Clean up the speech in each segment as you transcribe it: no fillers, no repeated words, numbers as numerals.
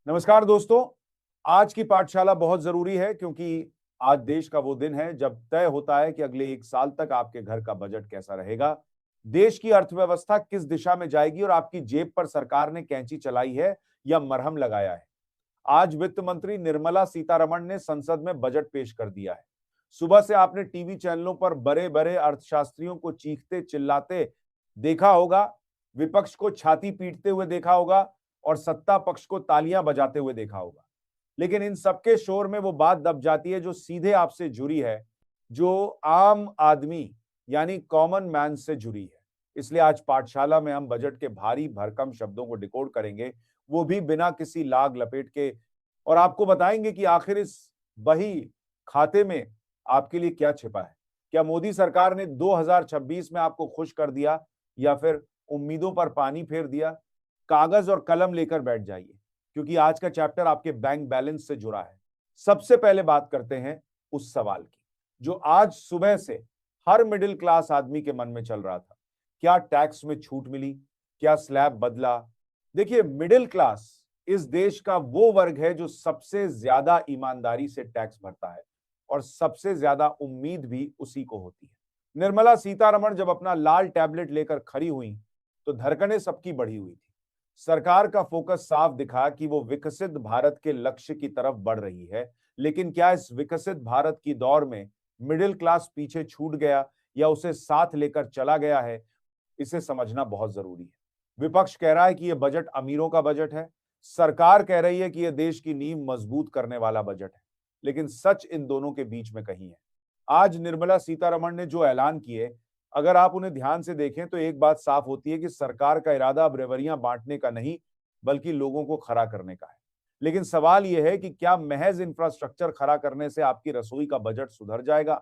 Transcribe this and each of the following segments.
नमस्कार दोस्तों। आज की पाठशाला बहुत जरूरी है क्योंकि आज देश का वो दिन है जब तय होता है कि अगले 1 साल तक आपके घर का बजट कैसा रहेगा, देश की अर्थव्यवस्था किस दिशा में जाएगी और आपकी जेब पर सरकार ने कैंची चलाई है या मरहम लगाया है। आज वित्त मंत्री निर्मला सीतारमण ने संसद में बजट पेश कर दिया है। सुबह से आपने टीवी चैनलों पर बड़े बड़े अर्थशास्त्रियों को चीखते चिल्लाते देखा होगा, विपक्ष को छाती पीटते हुए देखा होगा और सत्ता पक्ष को तालियां बजाते हुए देखा होगा। लेकिन इन सबके शोर में वो बात दब जाती है जो सीधे आपसे जुड़ी है, जो आम आदमी यानी कॉमन मैन से जुड़ी है। इसलिए आज पाठशाला में हम बजट के भारी भरकम शब्दों को डिकोड करेंगे, वो भी बिना किसी लाग लपेट के, और आपको बताएंगे कि आखिर इस बही खाते में आपके लिए क्या छिपा है। क्या मोदी सरकार ने 2026 में आपको खुश कर दिया या फिर उम्मीदों पर पानी फेर दिया। कागज और कलम लेकर बैठ जाइए क्योंकि आज का चैप्टर आपके बैंक बैलेंस से जुड़ा है। सबसे पहले बात करते हैं उस सवाल की जो आज सुबह से हर मिडिल क्लास आदमी के मन में चल रहा था। क्या टैक्स में छूट मिली? क्या स्लैब बदला? देखिए, मिडिल क्लास इस देश का वो वर्ग है जो सबसे ज्यादा ईमानदारी से टैक्स भरता है और सबसे ज्यादा उम्मीद भी उसी को होती है। निर्मला सीतारमण जब अपना लाल टैबलेट लेकर खड़ी हुई तो धड़कनें सबकी बढ़ी हुई थी। सरकार का फोकस साफ दिखा कि वो विकसित भारत के लक्ष्य की तरफ बढ़ रही है। लेकिन क्या इस विकसित भारत की दौड़ में मिडिल क्लास पीछे छूट गया या उसे साथ लेकर चला गया है? इसे समझना बहुत जरूरी है। विपक्ष कह रहा है कि यह बजट अमीरों का बजट है, सरकार कह रही है कि यह देश की नींव मजबूत करने वाला बजट है। लेकिन सच इन दोनों के बीच में कहीं है। आज निर्मला सीतारमण ने जो ऐलान किए, अगर आप उन्हें ध्यान से देखें तो एक बात साफ होती है कि सरकार का इरादा अब रेवड़ियां बांटने का नहीं बल्कि लोगों को खड़ा करने का है। लेकिन सवाल यह है कि क्या महज इंफ्रास्ट्रक्चर खड़ा करने से आपकी रसोई का बजट सुधर जाएगा?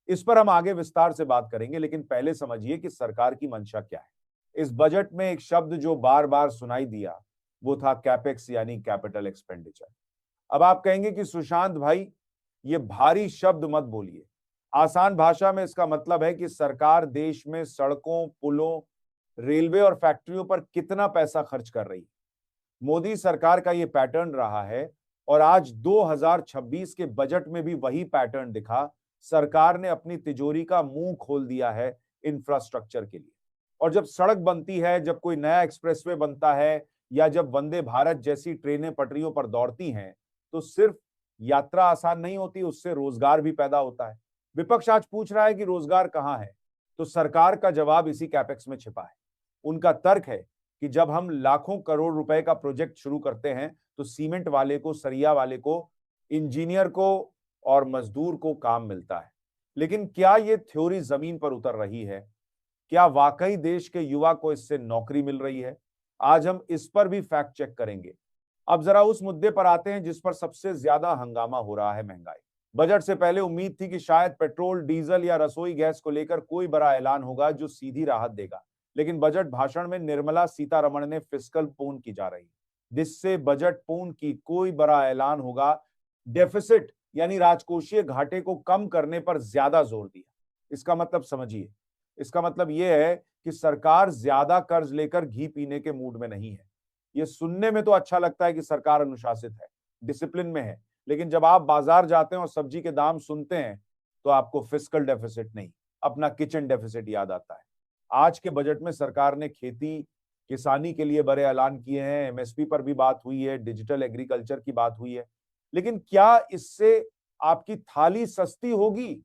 इस पर हम आगे विस्तार से बात करेंगे, लेकिन पहले समझिए कि सरकार की मंशा क्या है। इस बजट में एक शब्द जो बार बार सुनाई दिया वो था कैपेक्स यानी कैपिटल एक्सपेंडिचर। अब आप कहेंगे कि सुशांत भाई, ये भारी शब्द मत बोलिए। आसान भाषा में इसका मतलब है कि सरकार देश में सड़कों, पुलों, रेलवे और फैक्ट्रियों पर कितना पैसा खर्च कर रही है। मोदी सरकार का ये पैटर्न रहा है और आज 2026 के बजट में भी वही पैटर्न दिखा। सरकार ने अपनी तिजोरी का मुंह खोल दिया है इंफ्रास्ट्रक्चर के लिए। और जब सड़क बनती है, जब कोई नया एक्सप्रेसवे बनता है या जब वंदे भारत जैसी ट्रेनें पटरियों पर दौड़ती हैं, तो सिर्फ यात्रा आसान नहीं होती, उससे रोजगार भी पैदा होता है। विपक्ष आज पूछ रहा है कि रोजगार कहां है, तो सरकार का जवाब इसी कैपेक्स में छिपा है। उनका तर्क है कि जब हम लाखों करोड़ रुपए का प्रोजेक्ट शुरू करते हैं तो सीमेंट वाले को, सरिया वाले को, इंजीनियर को और मजदूर को काम मिलता है। लेकिन क्या ये थ्योरी जमीन पर उतर रही है? क्या वाकई देश के युवा को इससे नौकरी मिल रही है? आज हम इस पर भी फैक्ट चेक करेंगे। अब जरा उस मुद्दे पर आते हैं जिस पर सबसे ज्यादा हंगामा हो रहा है, महंगाई। बजट से पहले उम्मीद थी कि शायद पेट्रोल, डीजल या रसोई गैस को लेकर कोई बड़ा ऐलान होगा जो सीधी राहत देगा। लेकिन बजट भाषण में निर्मला सीतारमण ने फिस्कल पूर्ण की जा रही, जिससे बजट पूर्ण की कोई बड़ा ऐलान होगा, डेफिसिट यानी राजकोषीय घाटे को कम करने पर ज्यादा जोर दिया। इसका मतलब समझिए, इसका मतलब यह है कि सरकार ज्यादा कर्ज लेकर घी पीने के मूड में नहीं है। ये सुनने में तो अच्छा लगता है कि सरकार अनुशासित है, डिसिप्लिन में है, लेकिन जब आप बाजार जाते हैं और सब्जी के दाम सुनते हैं तो आपको फिस्कल डेफिसिट नहीं, अपना किचन डेफिसिट याद आता है। आज के बजट में सरकार ने खेती, किसानी के लिए बड़े ऐलान किए हैं, एमएसपी पर भी बात हुई है, डिजिटल एग्रीकल्चर की बात हुई है। लेकिन क्या इससे आपकी थाली सस्ती होगी?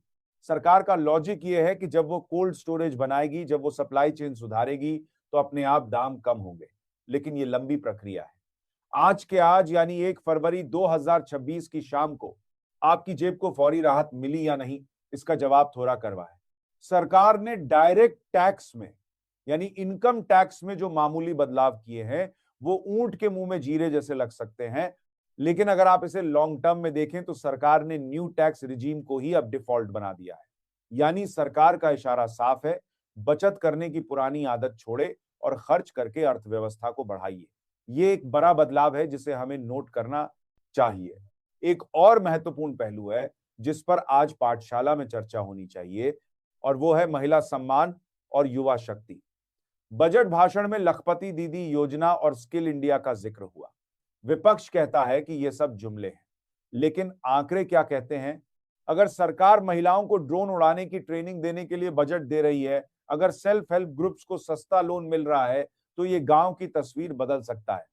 सरकार का लॉजिक ये है कि जब वो कोल्ड स्टोरेज बनाएगी, जब वो सप्लाई चेन सुधारेगी तो अपने आप दाम कम होंगे। लेकिन ये लंबी प्रक्रिया है। आज के आज यानी 1 फरवरी 2026 की शाम को आपकी जेब को फौरी राहत मिली या नहीं, इसका जवाब थोड़ा कड़वा है। सरकार ने डायरेक्ट टैक्स में यानी इनकम टैक्स में जो मामूली बदलाव किए हैं वो ऊंट के मुंह में जीरे जैसे लग सकते हैं। लेकिन अगर आप इसे लॉन्ग टर्म में देखें तो सरकार ने न्यू टैक्स रिजीम को ही अब डिफॉल्ट बना दिया है। यानी सरकार का इशारा साफ है, बचत करने की पुरानी आदत छोड़े और खर्च करके अर्थव्यवस्था को बढ़ाइए। ये एक बड़ा बदलाव है जिसे हमें नोट करना चाहिए। एक और महत्वपूर्ण पहलू है जिस पर आज पाठशाला में चर्चा होनी चाहिए और वो है महिला सम्मान और युवा शक्ति। बजट भाषण में लखपति दीदी योजना और स्किल इंडिया का जिक्र हुआ। विपक्ष कहता है कि ये सब जुमले हैं, लेकिन आंकड़े क्या कहते हैं? अगर सरकार महिलाओं को ड्रोन उड़ाने की ट्रेनिंग देने के लिए बजट दे रही है, अगर सेल्फ हेल्प ग्रुप्स को सस्ता लोन मिल रहा है, तो ये गांव की तस्वीर बदल सकता है।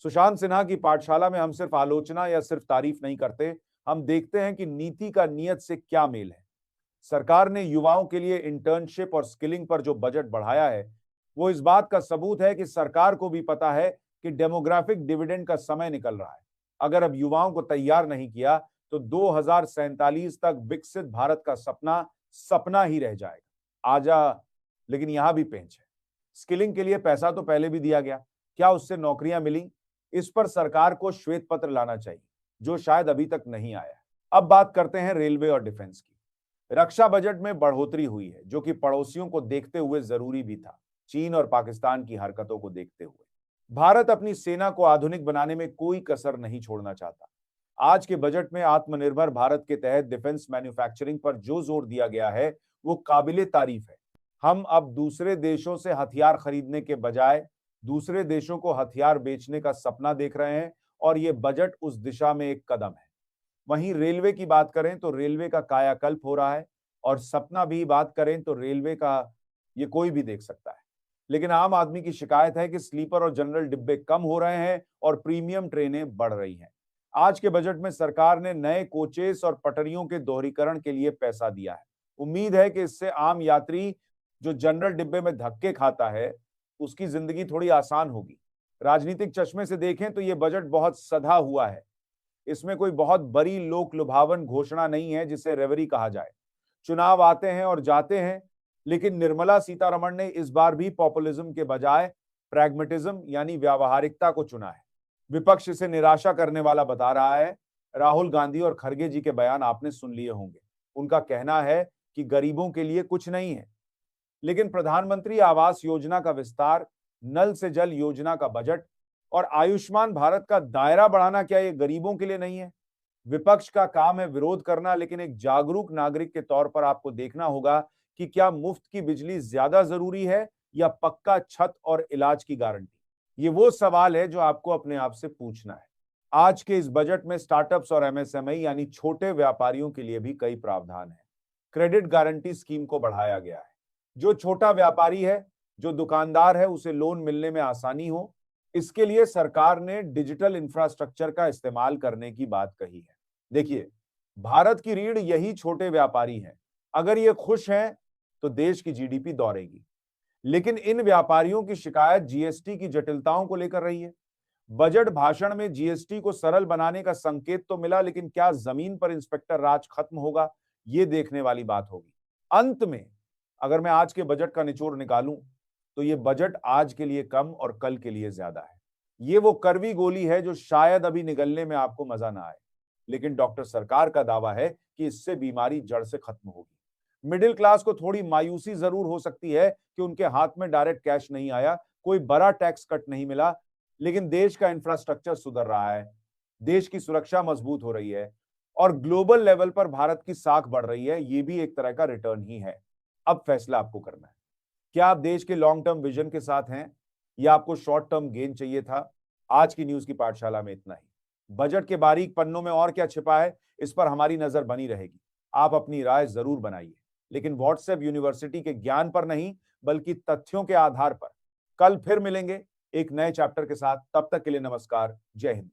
सुशांत सिन्हा की पाठशाला में हम सिर्फ आलोचना या सिर्फ तारीफ नहीं करते, हम देखते हैं कि नीति का नियत से क्या मेल है। सरकार ने युवाओं के लिए इंटर्नशिप और स्किलिंग पर जो बजट बढ़ाया है, वो इस बात का सबूत है कि सरकार को भी पता है कि डेमोग्राफिक डिविडेंड का समय निकल रहा है। अगर अब युवाओं को तैयार नहीं किया, तो 2047 तक विकसित भारत का सपना सपना ही रह जाएगा। लेकिन यहां भी पेंच है। स्किलिंग के लिए पैसा तो पहले भी दिया गया, क्या उससे नौकरियां मिली? इस पर सरकार को श्वेत पत्र लाना चाहिए, जो शायद अभी तक नहीं आया। अब बात करते हैं रेलवे और डिफेंस की। रक्षा बजट में बढ़ोतरी हुई है, जो कि पड़ोसियों को देखते हुए जरूरी भी था, चीन और पाकिस्तान की हरकतों को देखते हुए। भारत अपनी सेना को आधुनिक बनाने में कोई कसर नहीं छोड़ना चाहता। आज के बजट में आत्मनिर्भर भारत के तहत डिफेंस मैन्युफैक्चरिंग पर जो जोर दिया गया है, वो काबिले तारीफ है। हम अब दूसरे देशों से हथियार खरीदने के बजाय दूसरे देशों को हथियार बेचने का सपना देख रहे हैं, और ये बजट उस दिशा में एक कदम है। वहीं रेलवे की बात करें तो रेलवे का कायाकल्प हो रहा है, और सपना भी बात करें तो रेलवे का ये कोई भी देख सकता है। लेकिन आम आदमी की शिकायत है कि स्लीपर और जनरल डिब्बे कम हो रहे हैं और प्रीमियम ट्रेनें बढ़ रही हैं। आज के बजट में सरकार ने नए कोचेस और पटरियों के दोहरीकरण के लिए पैसा दिया है। उम्मीद है कि इससे आम यात्री जो जनरल डिब्बे में धक्के खाता है, उसकी जिंदगी थोड़ी आसान होगी। राजनीतिक चश्मे से देखें तो ये बजट बहुत सधा हुआ है। इसमें कोई बहुत बड़ी लोक लुभावन घोषणा नहीं है जिसे रेवरी कहा जाए। चुनाव आते हैं और जाते हैं, लेकिन निर्मला सीतारमण ने इस बार भी पॉपुलिज्म के बजाय प्रैग्मेटिज्म यानी व्यावहारिकता को चुना है। विपक्ष इसे निराशा करने वाला बता रहा है। राहुल गांधी और खड़गे जी के बयान आपने सुन लिए होंगे। उनका कहना है कि गरीबों के लिए कुछ नहीं है, लेकिन प्रधानमंत्री आवास योजना का विस्तार, नल से जल योजना का बजट और आयुष्मान भारत का दायरा बढ़ाना, क्या ये गरीबों के लिए नहीं है? विपक्ष का काम है विरोध करना, लेकिन एक जागरूक नागरिक के तौर पर आपको देखना होगा कि क्या मुफ्त की बिजली ज्यादा जरूरी है या पक्का छत और इलाज की गारंटी। ये वो सवाल है जो आपको अपने आप से पूछना है। आज के इस बजट में स्टार्टअप्स और एमएसएमई यानी छोटे व्यापारियों के लिए भी कई प्रावधान है। क्रेडिट गारंटी स्कीम को बढ़ाया गया है। जो छोटा व्यापारी है, जो दुकानदार है, उसे लोन मिलने में आसानी हो, इसके लिए सरकार ने डिजिटल इंफ्रास्ट्रक्चर का इस्तेमाल करने की बात कही है। देखिए, भारत की रीढ़ यही छोटे व्यापारी हैं। अगर ये खुश हैं तो देश की जीडीपी दौड़ेगी। लेकिन इन व्यापारियों की शिकायत जीएसटी की जटिलताओं को लेकर रही है। बजट भाषण में जीएसटी को सरल बनाने का संकेत तो मिला, लेकिन क्या जमीन पर इंस्पेक्टर राज खत्म होगा, ये देखने वाली बात होगी। अंत में अगर मैं आज के बजट का निचोड़ निकालूं, तो ये बजट आज के लिए कम और कल के लिए ज्यादा है। ये वो कड़वी गोली है जो शायद अभी निगलने में आपको मजा ना आए, लेकिन डॉक्टर सरकार का दावा है कि इससे बीमारी जड़ से खत्म होगी। मिडिल क्लास को थोड़ी मायूसी जरूर हो सकती है कि उनके हाथ में डायरेक्ट कैश नहीं आया, कोई बड़ा टैक्स कट नहीं मिला, लेकिन देश का इंफ्रास्ट्रक्चर सुधर रहा है, देश की सुरक्षा मजबूत हो रही है, और ग्लोबल लेवल पर भारत की साख बढ़ रही है। ये भी एक तरह का रिटर्न ही है। अब फैसला आपको करना है। क्या आप देश के लॉन्ग टर्म विजन के साथ हैं, या आपको शॉर्ट टर्म गेन चाहिए था? आज की न्यूज की पाठशाला में इतना ही। बजट के बारीक पन्नों में और क्या छिपा है, इस पर हमारी नजर बनी रहेगी। आप अपनी राय जरूर बनाइए, लेकिन व्हाट्सएप यूनिवर्सिटी के ज्ञान पर नहीं, बल्कि तथ्यों के आधार पर। कल फिर मिलेंगे एक नए चैप्टर के साथ। तब तक के लिए नमस्कार। जय हिंद।